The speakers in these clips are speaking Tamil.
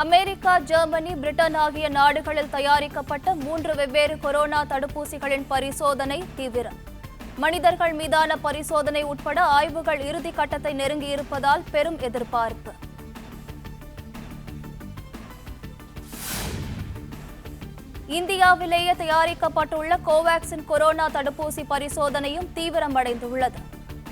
அமெரிக்கா, ஜெர்மனி, பிரிட்டன் ஆகிய நாடுகளில் தயாரிக்கப்பட்ட 3 வெவ்வேறு கொரோனா தடுப்பூசிகளின் பரிசோதனை தீவிரம். மனிதர்கள் மீதான பரிசோதனை உட்பட ஆய்வுகள் இறுதி கட்டத்தை நெருங்கியிருப்பதால் பெரும் எதிர்பார்ப்பு. இந்தியாவிலேயே தயாரிக்கப்பட்டுள்ள கோவாக்சின் கொரோனா தடுப்பூசி பரிசோதனையும் தீவிரமடைந்துள்ளது.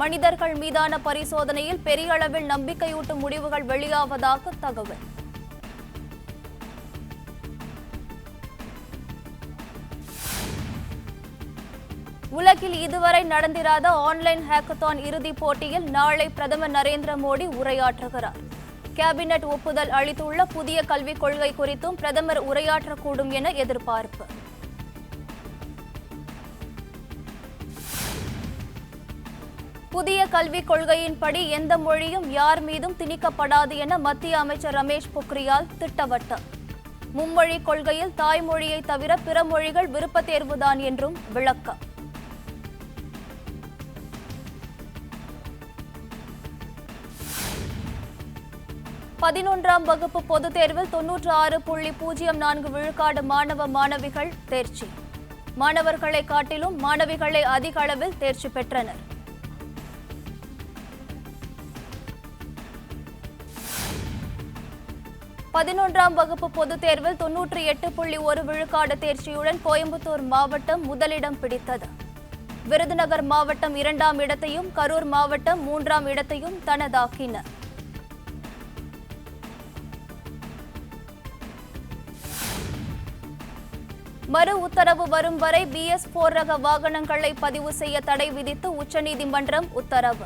மனிதர்கள் மீதான பரிசோதனையில் பெரிய அளவில் நம்பிக்கையூட்டும் முடிவுகள் வெளியாவதாக தகவல். உலகில் இதுவரை நடந்திராத ஆன்லைன் ஹேக்கத்தான் இறுதிப் போட்டியில் நாளை பிரதமர் நரேந்திர மோடி உரையாற்றுகிறார். கேபினெட் ஒப்புதல் அளித்துள்ள புதிய கல்விக் கொள்கை குறித்தும் பிரதமர் உரையாற்றக்கூடும் என எதிர்பார்ப்பு. புதிய கல்விக் கொள்கையின்படி எந்த மொழியும் யார் மீதும் திணிக்கப்படாது என மத்திய அமைச்சர் ரமேஷ் பொக்ரியால் திட்டவட்டம். மும்மொழி கொள்கையில் தாய்மொழியை தவிர பிற மொழிகள் விருப்பத் தேர்வுதான் என்றும் விளக்கம். பதினொன்றாம் வகுப்பு பொதுத் தேர்வில் 96.04 விழுக்காடு மாணவ மாணவிகள் தேர்ச்சி. மாணவர்களை காட்டிலும் மாணவிகளே அதிக அளவில் தேர்ச்சி பெற்றனர். பதினொன்றாம் வகுப்பு பொதுத் தேர்வில் 98.1 விழுக்காடு தேர்ச்சியுடன் கோயம்புத்தூர் மாவட்டம் முதலிடம் பிடித்தது. விருதுநகர் மாவட்டம் 2ஆம் இடத்தையும் கரூர் மாவட்டம் 3ஆம் இடத்தையும் தனதாக்கின. மறு உத்தரவு வரும் வரை BS4 ரக வாகனங்களை பதிவு செய்ய தடை விதித்து உச்சநீதிமன்றம் உத்தரவு.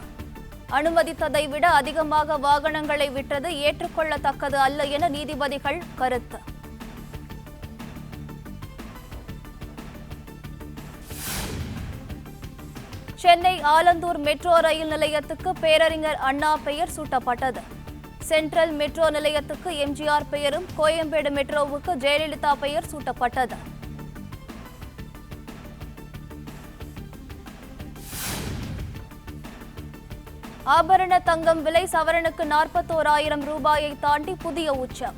அனுமதித்ததை விட அதிகமாக வாகனங்களை விற்றது ஏற்றுக்கொள்ளத்தக்கது அல்ல என நீதிபதிகள் கருத்து. சென்னை ஆலந்தூர் மெட்ரோ ரயில் நிலையத்துக்கு பேரறிஞர் அண்ணா பெயர் சூட்டப்பட்டது. சென்ட்ரல் மெட்ரோ நிலையத்துக்கு MGR பெயரும், கோயம்பேடு மெட்ரோவுக்கு ஜெயலலிதா பெயர் சூட்டப்பட்டது. ஆபரண தங்கம் விலை சவரனுக்கு 41,000 ரூபாயை தாண்டி புதிய உச்சம்.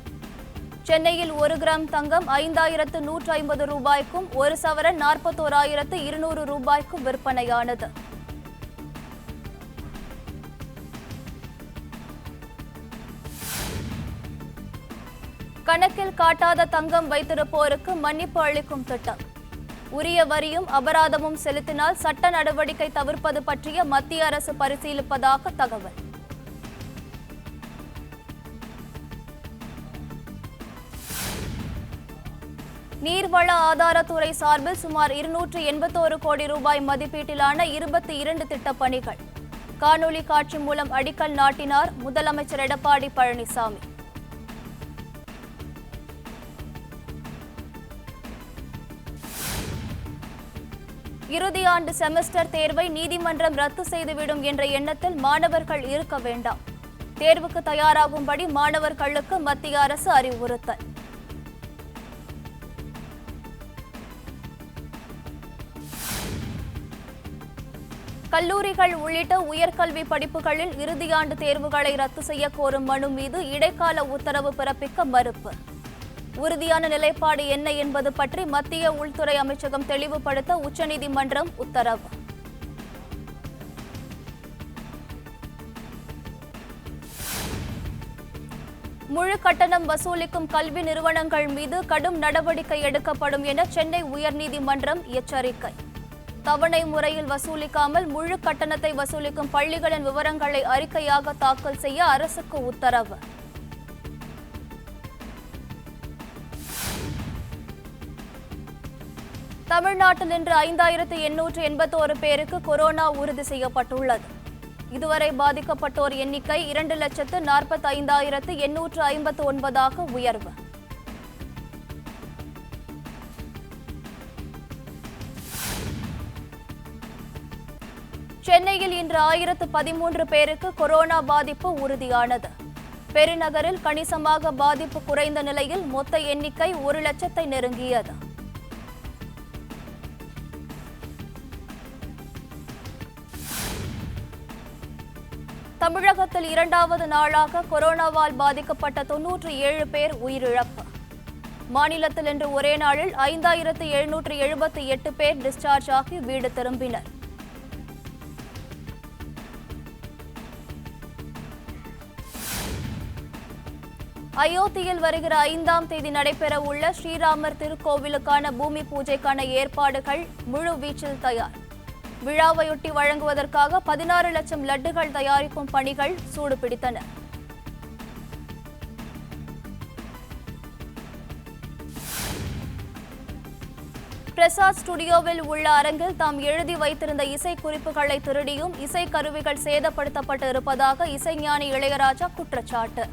சென்னையில் 1 கிராம் தங்கம் 5,150 ரூபாய்க்கும், 1 சவரன் 41,200 ரூபாய்க்கும் விற்பனையானது. கணக்கில் காட்டாத தங்கம் வைத்திருப்போருக்கு மன்னிப்பு அளிக்கும் திட்டம். உரிய வரியும் அபராதமும் செலுத்தினால் சட்ட நடவடிக்கை தவிர்ப்பது பற்றிய மத்திய அரசு பரிசீலிப்பதாக தகவல். நீர்வள ஆதாரத்துறை சார்பில் சுமார் 281 கோடி ரூபாய் மதிப்பீட்டிலான 22 திட்டப்பணிகள் காணொலி காட்சி மூலம் அடிக்கல் நாட்டினார் முதலமைச்சர் எடப்பாடி பழனிசாமி. இறுதி ஆண்டு செமஸ்டர் தேர்வை நீதிமன்றம் ரத்து செய்துவிடும் என்ற எண்ணத்தில் மாணவர்கள் இருக்க வேண்டாம். தேர்வுக்கு தயாராகும்படி மாணவர்களுக்கு மத்திய அரசு அறிவுறுத்தல். கல்லூரிகள் உள்ளிட்ட உயர்கல்வி படிப்புகளில் இறுதியாண்டு தேர்வுகளை ரத்து செய்ய கோரும் மனு மீது இடைக்கால உத்தரவு பிறப்பிக்க மறுப்பு. உறுதியான நிலைப்பாடு என்ன என்பது பற்றி மத்திய உள்துறை அமைச்சகம் தெளிவுபடுத்த உச்சநீதிமன்றம் உத்தரவு. முழு கட்டணம் வசூலிக்கும் கல்வி நிறுவனங்கள் மீது கடும் நடவடிக்கை எடுக்கப்படும் என சென்னை உயர்நீதிமன்றம் எச்சரிக்கை. தவணை முறையில் வசூலிக்காமல் முழு கட்டணத்தை வசூலிக்கும் பள்ளிகளின் விவரங்களை அறிக்கையாக தாக்கல் செய்ய அரசுக்கு உத்தரவு. தமிழ்நாட்டில் இன்று 5,881 பேருக்கு கொரோனா உறுதி செய்யப்பட்டுள்ளது. இதுவரை பாதிக்கப்பட்டோர் எண்ணிக்கை 2,45,859 உயர்வு. சென்னையில் இன்று 1,013 பேருக்கு கொரோனா பாதிப்பு உறுதியானது. பெருநகரில் கணிசமாக பாதிப்பு குறைந்த நிலையில் மொத்த எண்ணிக்கை 1,00,000 நெருங்கியது. தமிழகத்தில் இரண்டாவது நாளாக கொரோனாவால் பாதிக்கப்பட்ட 97 பேர் உயிரிழப்பு. மாநிலத்தில் இன்று ஒரே நாளில் 5778 பேர் டிஸ்சார்ஜ் ஆகி வீடு திரும்பினர். அயோத்தியில் வருகிற 5ஆம் தேதி நடைபெற உள்ள ஸ்ரீராமர் திருக்கோவிலுக்கான பூமி பூஜைக்கான ஏற்பாடுகள் முழுவீச்சில் தயார். விழாவையொட்டி வழங்குவதற்காக 16 லட்சம் லட்டுகள் தயாரிக்கும் பணிகள் சூடுபிடித்தன. பிரசாத் ஸ்டுடியோவில் உள்ள அரங்கில் தாம் எழுதி வைத்திருந்த இசை குறிப்புகளை திருடியும் இசைக்கருவிகள் சேதப்படுத்தப்பட்டு இருப்பதாக இசைஞானி இளையராஜா குற்றச்சாட்டு.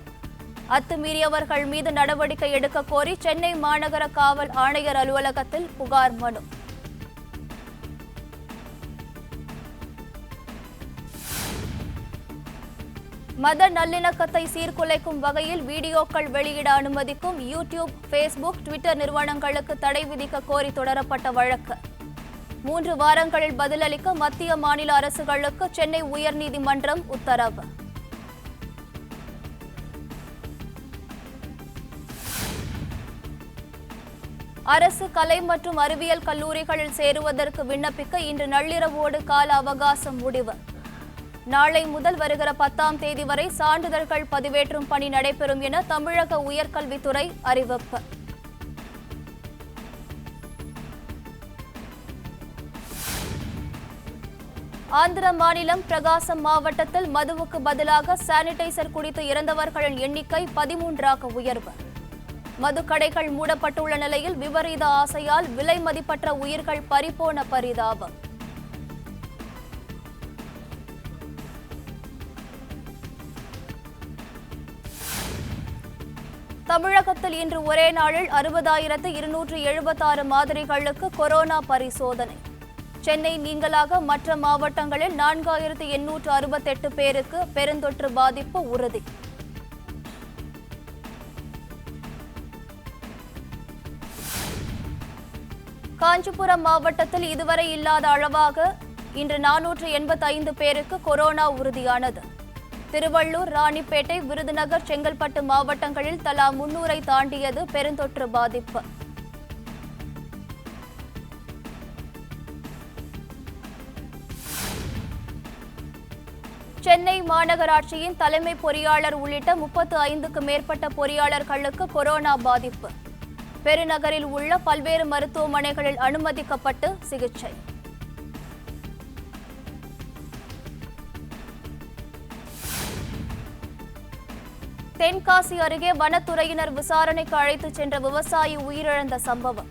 அத்துமீறியவர்கள் மீது நடவடிக்கை எடுக்க கோரி சென்னை மாநகர காவல் ஆணையர் அலுவலகத்தில் புகார் மனு. மத நல்லிணக்கத்தை சீர்குலைக்கும் வகையில் வீடியோக்கள் வெளியிட அனுமதிக்கும் யூடியூப், ஃபேஸ்புக், ட்விட்டர் நிறுவனங்களுக்கு தடை விதிக்க கோரி தொடரப்பட்ட வழக்கு 3 வாரங்களில் பதிலளிக்க மத்திய மாநில அரசுகளுக்கு சென்னை உயர்நீதிமன்றம் உத்தரவு. அரசு கலை மற்றும் அறிவியல் கல்லூரிகளில் சேருவதற்கு விண்ணப்பிக்க இன்று நள்ளிரவோடு கால அவகாசம் முடிவு. நாளை முதல் வருகிற 10ஆம் தேதி வரை சான்றிதழ்கள் பதிவேற்றும் பணி நடைபெறும் என தமிழக உயர்கல்வித்துறை அறிவிப்பு. ஆந்திர மாநிலம் பிரகாசம் மாவட்டத்தில் மதுவுக்கு பதிலாக சானிடைசர் குடித்து இறந்தவர்களின் எண்ணிக்கை 13ஆக உயர்வு. மதுக்கடைகள் மூடப்பட்டுள்ள நிலையில் விபரீத ஆசையால் விலை மதிப்பற்ற உயிர்கள் பறிபோன பரிதாபம். தமிழகத்தில் இன்று ஒரே நாளில் 60,276 மாதிரிகளுக்கு கொரோனா பரிசோதனை. சென்னை நீங்கலாக மற்ற மாவட்டங்களில் 4,868 பேருக்கு பெருந்தொற்று பாதிப்பு உறுதி. காஞ்சிபுரம் மாவட்டத்தில் இதுவரை இல்லாத அளவாக இன்று 485 பேருக்கு கொரோனா உறுதியானது. திருவள்ளூர், ராணிப்பேட்டை, விருதுநகர், செங்கல்பட்டு மாவட்டங்களில் தலா 300-ஐ தாண்டியது பெருந்தொற்று பாதிப்பு. சென்னை மாநகராட்சியின் தலைமை பொறியாளர் உள்ளிட்ட 35க்கும் மேற்பட்ட பொறியாளர்களுக்கு கொரோனா பாதிப்பு. பெருநகரில் உள்ள பல்வேறு மருத்துவமனைகளில் அனுமதிக்கப்பட்டு சிகிச்சை. தென்காசி அருகே வனத்துறையினர் விசாரணைக்கு அழைத்துச் சென்ற விவசாயி உயிரிழந்த சம்பவம்.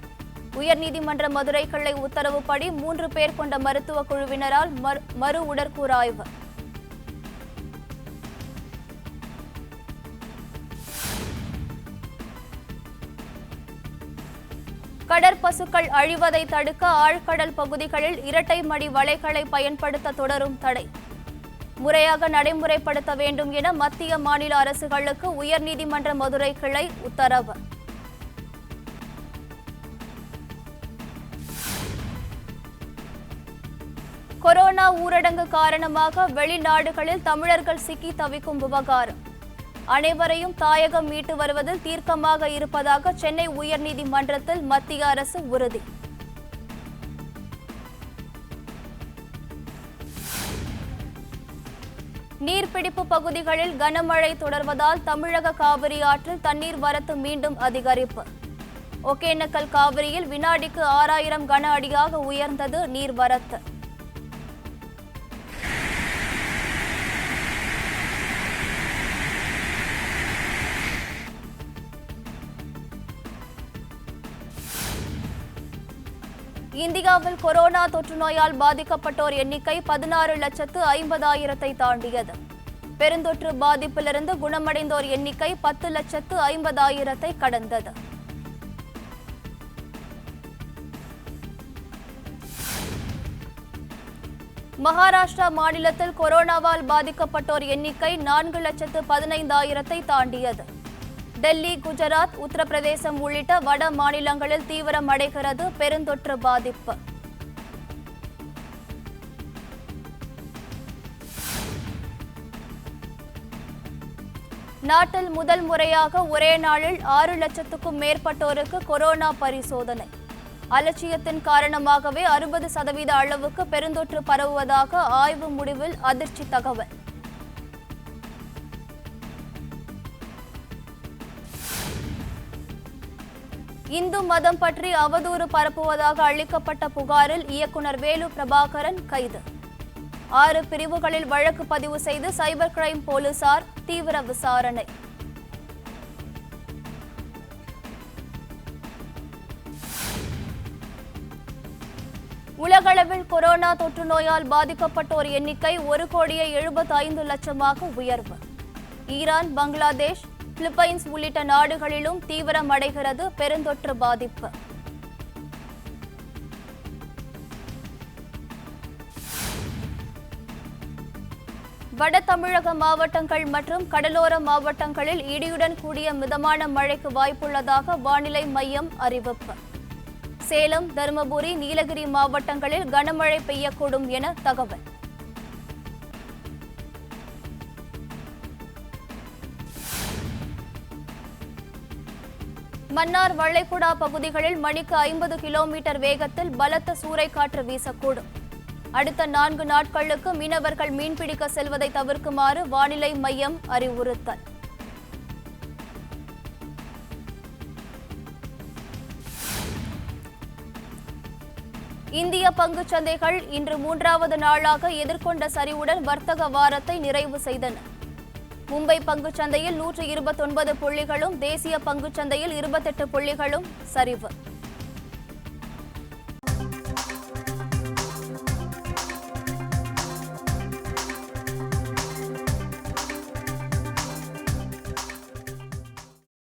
உயர்நீதிமன்ற மதுரை கிளை உத்தரவுப்படி 3 பேர் கொண்ட மருத்துவ குழுவினரால் மறு உடற்கூறாய்வு. கடற்பசுக்கள் அழிவதை தடுக்க ஆழ்கடல் பகுதிகளில் இரட்டை மடி வலைகளை பயன்படுத்த தொடரும் தடை. முறையாக நடைமுறைப்படுத்த வேண்டும் என மத்திய மாநில அரசுகளுக்கு உயர்நீதிமன்ற மதுரை கிளை உத்தரவு. கொரோனா ஊரடங்கு காரணமாக வெளிநாடுகளில் தமிழர்கள் சிக்கி தவிக்கும் விவகாரம். அனைவரையும் தாயகம் மீட்டு வருவதில் தீர்க்கமாக இருப்பதாக சென்னை உயர்நீதிமன்றத்தில் மத்திய அரசு உறுதி. நீர்பிடிப்பு பகுதிகளில் கனமழை தொடர்வதால் தமிழக காவிரி ஆற்றில் தண்ணீர் வரத்து மீண்டும் அதிகரிப்பு. ஒகேனக்கல் காவிரியில் வினாடிக்கு 6000 கன அடியாக உயர்ந்தது நீர்வரத்து. இந்தியாவில் கொரோனா தொற்று நோயால் பாதிக்கப்பட்டோர் எண்ணிக்கை 16,50,000-ஐ தாண்டியது. பெருந்தொற்று பாதிப்பிலிருந்து குணமடைந்தோர் எண்ணிக்கை 10,50,000-ஐ கடந்தது. மகாராஷ்டிரா மாநிலத்தில் கொரோனாவால் பாதிக்கப்பட்டோர் எண்ணிக்கை 4,15,000-ஐ தாண்டியது. டெல்லி, குஜராத், உத்தரப்பிரதேசம் உள்ளிட்ட வட மாநிலங்களில் தீவிரமடைகிறது பெருந்தொற்று பாதிப்பு. நாட்டில் முதல் முறையாக ஒரே நாளில் 6 லட்சத்துக்கும் மேற்பட்டோருக்கு கொரோனா பரிசோதனை. அலட்சியத்தின் காரணமாகவே 60% அளவுக்கு பெருந்தொற்று பரவுவதாக ஆய்வு முடிவில் அதிர்ச்சி தகவல். இந்து மதம் பற்றி அவதூறு பரப்புவதாக அளிக்கப்பட்ட புகாரில் இயக்குனர் வேலு பிரபாகரன் கைது. 6 பிரிவுகளில் வழக்கு பதிவு செய்து சைபர் கிரைம் போலீசார் தீவிர விசாரணை. உலகளவில் கொரோனா தொற்று நோயால் பாதிக்கப்பட்டோர் எண்ணிக்கை 1,75,00,000 உயர்வு. ஈரான், பங்களாதேஷ், பிலிப்பைன்ஸ் உள்ளிட்ட நாடுகளிலும் தீவிரமடைகிறது பெருந்தொற்று பாதிப்பு. வட தமிழக மாவட்டங்கள் மற்றும் கடலோர மாவட்டங்களில் இடியுடன் கூடிய மிதமான மழைக்கு வாய்ப்புள்ளதாக வானிலை மையம் அறிவிப்பு. சேலம், தருமபுரி, நீலகிரி மாவட்டங்களில் கனமழை பெய்யக்கூடும் என தகவல். மன்னார் வளைகுடா பகுதிகளில் மணிக்கு 50 கிலோமீட்டர் வேகத்தில் பலத்த சூறைக்காற்று வீசக்கூடும். அடுத்த 4 நாட்களுக்கு மீனவர்கள் மீன்பிடிக்க செல்வதை தவிர்க்குமாறு வானிலை மையம் அறிவுறுத்தல். இந்திய பங்குச் சந்தைகள் இன்று 3வது நாளாக எதிர்கொண்ட சரிவுடன் வர்த்தக வாரத்தை நிறைவு செய்தன. மும்பை பங்குச் சந்தையில் 129 புள்ளிகளும், தேசிய பங்குச் சந்தையில் 28 புள்ளிகளும் சரிவு.